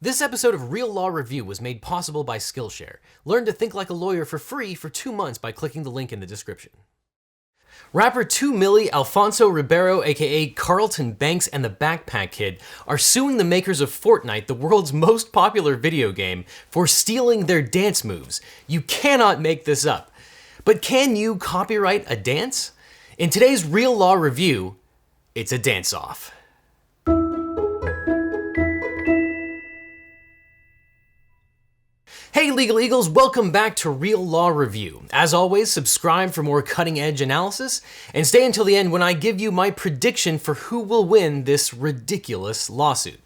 This episode of Real Law Review was made possible by Skillshare. Learn to think like a lawyer for free for 2 months by clicking the link in the description. Rapper 2 Milli, Alfonso Ribeiro, aka Carlton Banks, and the Backpack Kid are suing the makers of Fortnite, the world's most popular video game, for stealing their dance moves. You cannot make this up. But can you copyright a dance? In today's Real Law Review, it's a dance-off. Hey Legal Eagles, welcome back to Real Law Review. As always, subscribe for more cutting-edge analysis, and stay until the end when I give you my prediction for who will win this ridiculous lawsuit.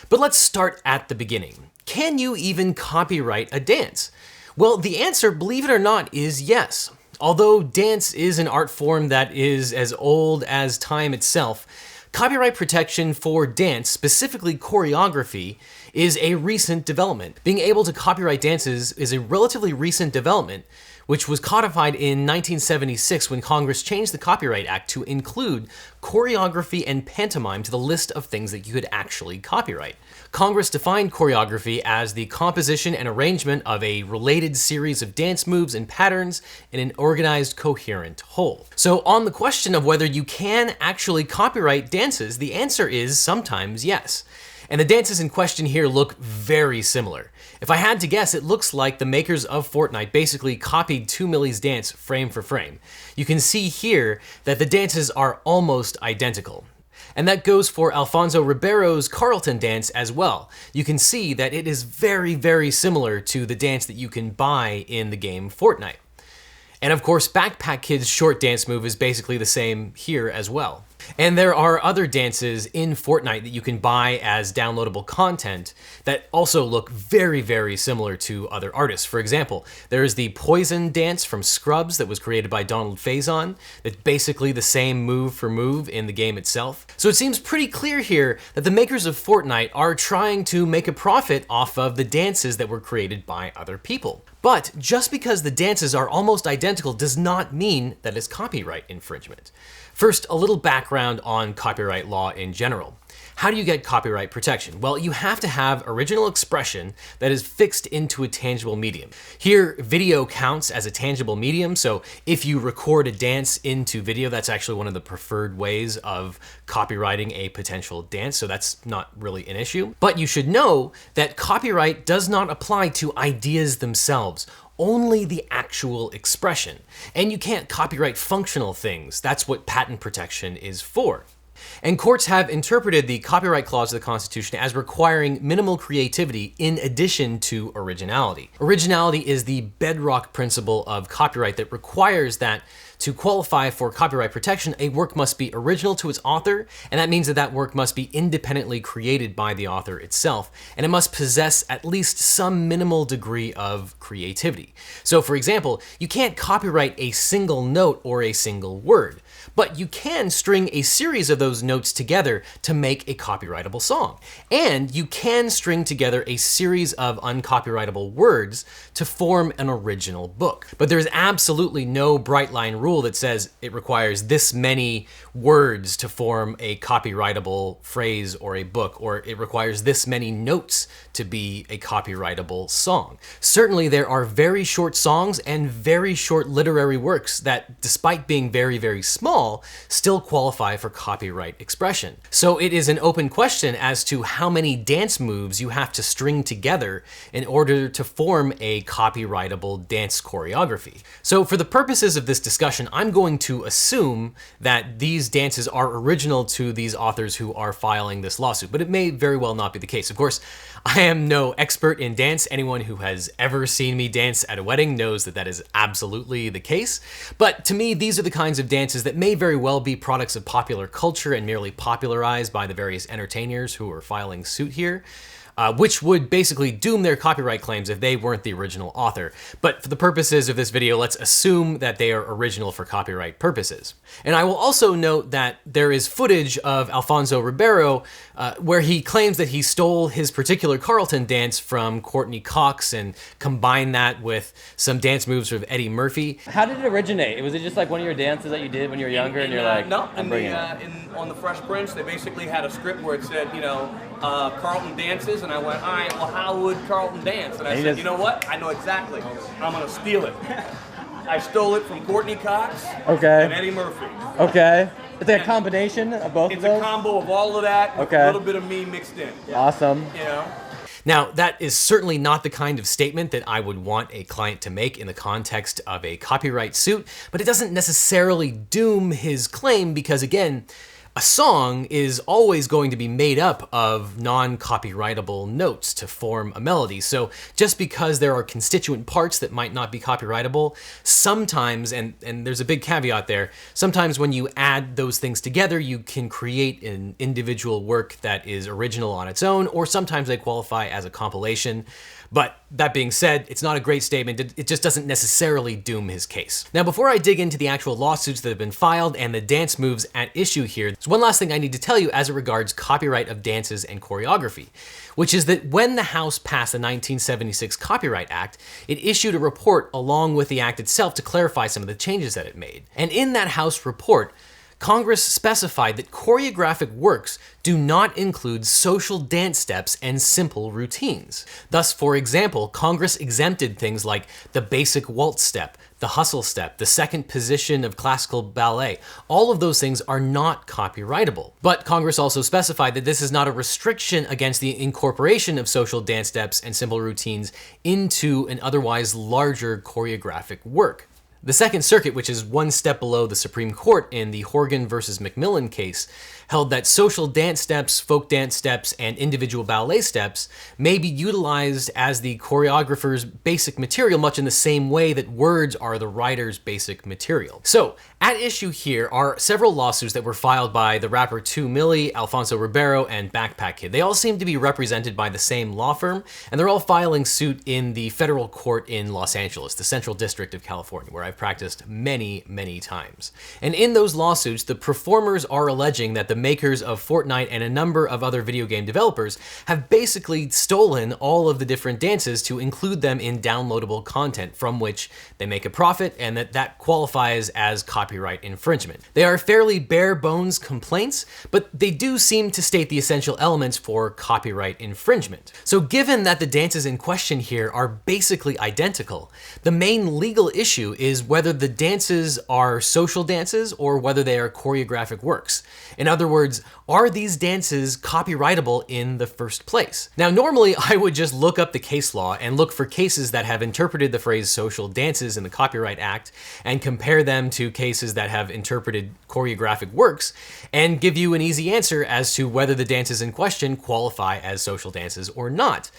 But let's start at the beginning. Can you even copyright a dance? Well, the answer, believe it or not, is yes. Although dance is an art form that is as old as time itself, copyright protection for dance, specifically choreography, is a recent development. Being able to copyright dances is a relatively recent development, which was codified in 1976 when Congress changed the Copyright Act to include choreography and pantomime to the list of things that you could actually copyright. Congress defined choreography as the composition and arrangement of a related series of dance moves and patterns in an organized, coherent whole. So on the question of whether you can actually copyright dances, the answer is sometimes yes. And the dances in question here look very similar. If I had to guess, it looks like the makers of Fortnite basically copied 2 Milli's dance frame for frame. You can see here that the dances are almost identical. And that goes for Alfonso Ribeiro's Carlton dance as well. You can see that it is very, very similar to the dance that you can buy in the game Fortnite. And of course, Backpack Kid's short dance move is basically the same here as well. And there are other dances in Fortnite that you can buy as downloadable content that also look very, very similar to other artists. For example, there's the Poison dance from Scrubs that was created by Donald Faison. That's basically the same move for move in the game itself. So it seems pretty clear here that the makers of Fortnite are trying to make a profit off of the dances that were created by other people. But just because the dances are almost identical does not mean that it's copyright infringement. First, a little background on copyright law in general. How do you get copyright protection? Well, you have to have original expression that is fixed into a tangible medium. Here, video counts as a tangible medium, so if you record a dance into video, that's actually one of the preferred ways of copywriting a potential dance, so that's not really an issue. But you should know that copyright does not apply to ideas themselves, only the actual expression. And you can't copyright functional things. That's what patent protection is for. And courts have interpreted the copyright clause of the Constitution as requiring minimal creativity in addition to originality. Originality is the bedrock principle of copyright that requires that to qualify for copyright protection, a work must be original to its author, and that means that that work must be independently created by the author itself, and it must possess at least some minimal degree of creativity. So for example, you can't copyright a single note or a single word, but you can string a series of those notes together to make a copyrightable song. And you can string together a series of uncopyrightable words to form an original book. But there's absolutely no bright line rule that says it requires this many words to form a copyrightable phrase or a book, or it requires this many notes to be a copyrightable song. Certainly there are very short songs and very short literary works that, despite being very, very small, still qualify for copyright expression. So it is an open question as to how many dance moves you have to string together in order to form a copyrightable dance choreography. So for the purposes of this discussion, I'm going to assume that these dances are original to these authors who are filing this lawsuit, but it may very well not be the case. Of course, I am no expert in dance. Anyone who has ever seen me dance at a wedding knows that that is absolutely the case. But to me, these are the kinds of dances that may very well be products of popular culture and merely popularized by the various entertainers who are filing suit here. Which would basically doom their copyright claims if they weren't the original author. But for the purposes of this video, let's assume that they are original for copyright purposes. And I will also note that there is footage of Alfonso Ribeiro where he claims that he stole his particular Carlton dance from Courtney Cox and combined that with some dance moves of Eddie Murphy. How did it originate? Was it just like one of your dances that you did when you were younger and you're like, no, I'm bringing it? on the Fresh Prince, they basically had a script where it said, Carlton dances, and I went, all right, well, how would Carlton dance? And I said, you know what? I know exactly. I'm going to steal it. I stole it from Courtney Cox and Eddie Murphy. Okay. It's like a combination of both of those? It's a combo of all of that with a little bit of me mixed in. Awesome. You know? Now, that is certainly not the kind of statement that I would want a client to make in the context of a copyright suit, but it doesn't necessarily doom his claim because, again, a song is always going to be made up of non-copyrightable notes to form a melody. So just because there are constituent parts that might not be copyrightable, sometimes, and there's a big caveat there, sometimes when you add those things together, you can create an individual work that is original on its own, or sometimes they qualify as a compilation. But that being said, it's not a great statement. It just doesn't necessarily doom his case. Now, before I dig into the actual lawsuits that have been filed and the dance moves at issue here, there's one last thing I need to tell you as it regards copyright of dances and choreography, which is that when the House passed the 1976 Copyright Act, it issued a report along with the act itself to clarify some of the changes that it made. And in that House report, Congress specified that choreographic works do not include social dance steps and simple routines. Thus, for example, Congress exempted things like the basic waltz step, the hustle step, the second position of classical ballet. All of those things are not copyrightable. But Congress also specified that this is not a restriction against the incorporation of social dance steps and simple routines into an otherwise larger choreographic work. The Second Circuit, which is one step below the Supreme Court in the Horgan versus Macmillan case, held that social dance steps, folk dance steps, and individual ballet steps may be utilized as the choreographer's basic material, much in the same way that words are the writer's basic material. So, at issue here are several lawsuits that were filed by the rapper 2 Milli, Alfonso Ribeiro, and Backpack Kid. They all seem to be represented by the same law firm, and they're all filing suit in the federal court in Los Angeles, the Central District of California, where I've practiced many, many times. And in those lawsuits, the performers are alleging that the makers of Fortnite and a number of other video game developers have basically stolen all of the different dances to include them in downloadable content from which they make a profit, and that qualifies as copyright infringement. They are fairly bare bones complaints, but they do seem to state the essential elements for copyright infringement. So given that the dances in question here are basically identical, the main legal issue is whether the dances are social dances or whether they are choreographic works. In other words, are these dances copyrightable in the first place? Now, normally I would just look up the case law and look for cases that have interpreted the phrase social dances in the Copyright Act and compare them to cases that have interpreted choreographic works and give you an easy answer as to whether the dances in question qualify as social dances or not.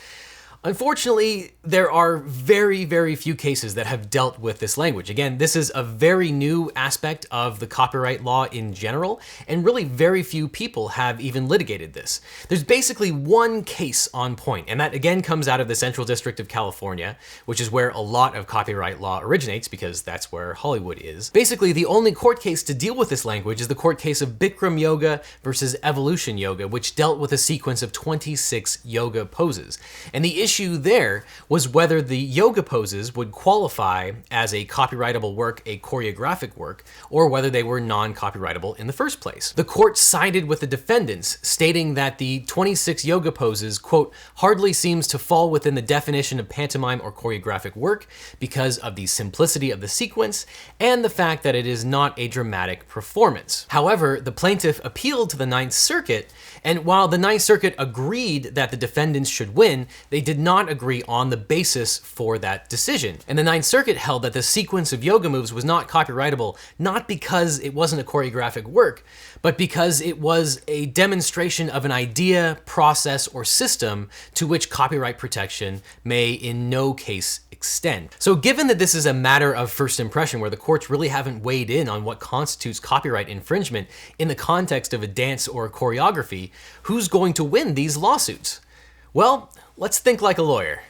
Unfortunately, there are very, very few cases that have dealt with this language. Again, this is a very new aspect of the copyright law in general, and really very few people have even litigated this. There's basically one case on point, and that again comes out of the Central District of California, which is where a lot of copyright law originates because that's where Hollywood is. Basically, the only court case to deal with this language is the court case of Bikram Yoga versus Evolution Yoga, which dealt with a sequence of 26 yoga poses. And the issue there was whether the yoga poses would qualify as a copyrightable work, a choreographic work, or whether they were non-copyrightable in the first place. The court sided with the defendants, stating that the 26 yoga poses, quote, hardly seems to fall within the definition of pantomime or choreographic work because of the simplicity of the sequence and the fact that it is not a dramatic performance. However, the plaintiff appealed to the Ninth Circuit, and while the Ninth Circuit agreed that the defendants should win, they did not agree on the basis for that decision. And the Ninth Circuit held that the sequence of yoga moves was not copyrightable, not because it wasn't a choreographic work, but because it was a demonstration of an idea, process, or system to which copyright protection may in no case extend. So given that this is a matter of first impression where the courts really haven't weighed in on what constitutes copyright infringement in the context of a dance or a choreography, who's going to win these lawsuits? Well, let's think like a lawyer.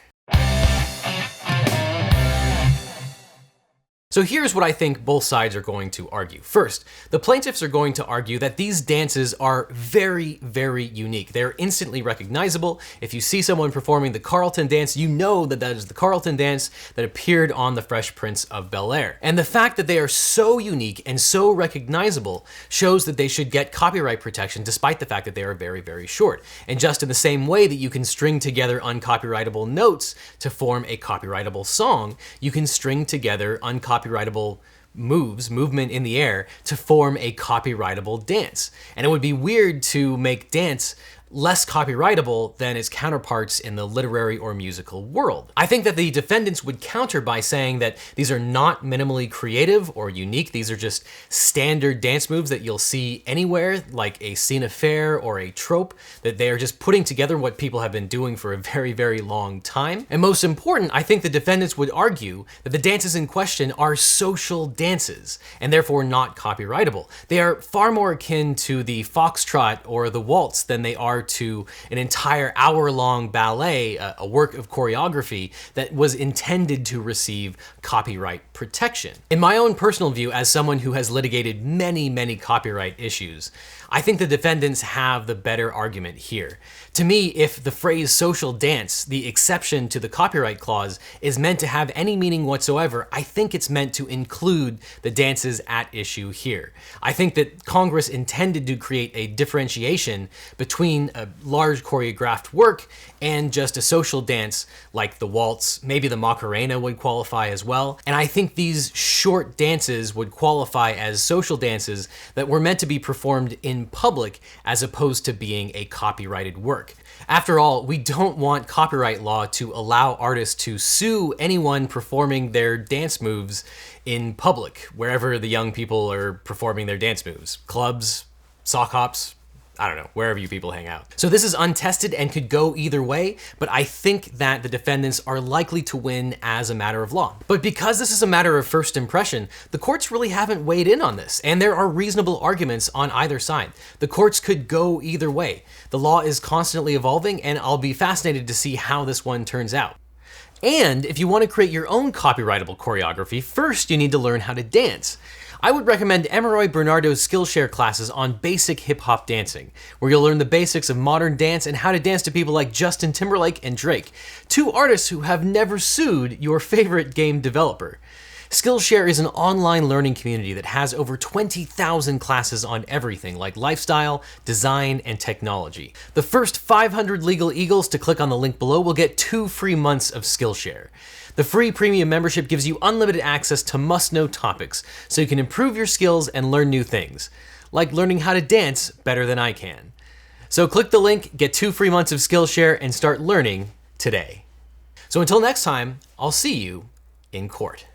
So here's what I think both sides are going to argue. First, the plaintiffs are going to argue that these dances are very, very unique. They're instantly recognizable. If you see someone performing the Carlton dance, you know that that is the Carlton dance that appeared on the Fresh Prince of Bel-Air. And the fact that they are so unique and so recognizable shows that they should get copyright protection despite the fact that they are very, very short. And just in the same way that you can string together uncopyrightable notes to form a copyrightable song, you can string together uncopyrightable movement in the air to form a copyrightable dance. And it would be weird to make dance less copyrightable than its counterparts in the literary or musical world. I think that the defendants would counter by saying that these are not minimally creative or unique. These are just standard dance moves that you'll see anywhere, like a scene affair or a trope, that they are just putting together what people have been doing for a very, very long time. And most important, I think the defendants would argue that the dances in question are social dances and therefore not copyrightable. They are far more akin to the foxtrot or the waltz than they are to an entire hour-long ballet, a work of choreography that was intended to receive copyright protection. In my own personal view, as someone who has litigated many, many copyright issues, I think the defendants have the better argument here. To me, if the phrase social dance, the exception to the copyright clause, is meant to have any meaning whatsoever, I think it's meant to include the dances at issue here. I think that Congress intended to create a differentiation between a large choreographed work and just a social dance like the waltz. Maybe the Macarena would qualify as well. And I think these short dances would qualify as social dances that were meant to be performed in public as opposed to being a copyrighted work. After all, we don't want copyright law to allow artists to sue anyone performing their dance moves in public, wherever the young people are performing their dance moves. Clubs, sock hops, I don't know, wherever you people hang out. So this is untested and could go either way, but I think that the defendants are likely to win as a matter of law. But because this is a matter of first impression, the courts really haven't weighed in on this, and there are reasonable arguments on either side. The courts could go either way. The law is constantly evolving, and I'll be fascinated to see how this one turns out. And if you want to create your own copyrightable choreography, first you need to learn how to dance. I would recommend Emeroy Bernardo's Skillshare classes on basic hip-hop dancing, where you'll learn the basics of modern dance and how to dance to people like Justin Timberlake and Drake, two artists who have never sued your favorite game developer. Skillshare is an online learning community that has over 20,000 classes on everything like lifestyle, design, and technology. The first 500 legal eagles to click on the link below will get 2 free months of Skillshare. The free premium membership gives you unlimited access to must-know topics, so you can improve your skills and learn new things, like learning how to dance better than I can. So click the link, get 2 free months of Skillshare, and start learning today. So until next time, I'll see you in court.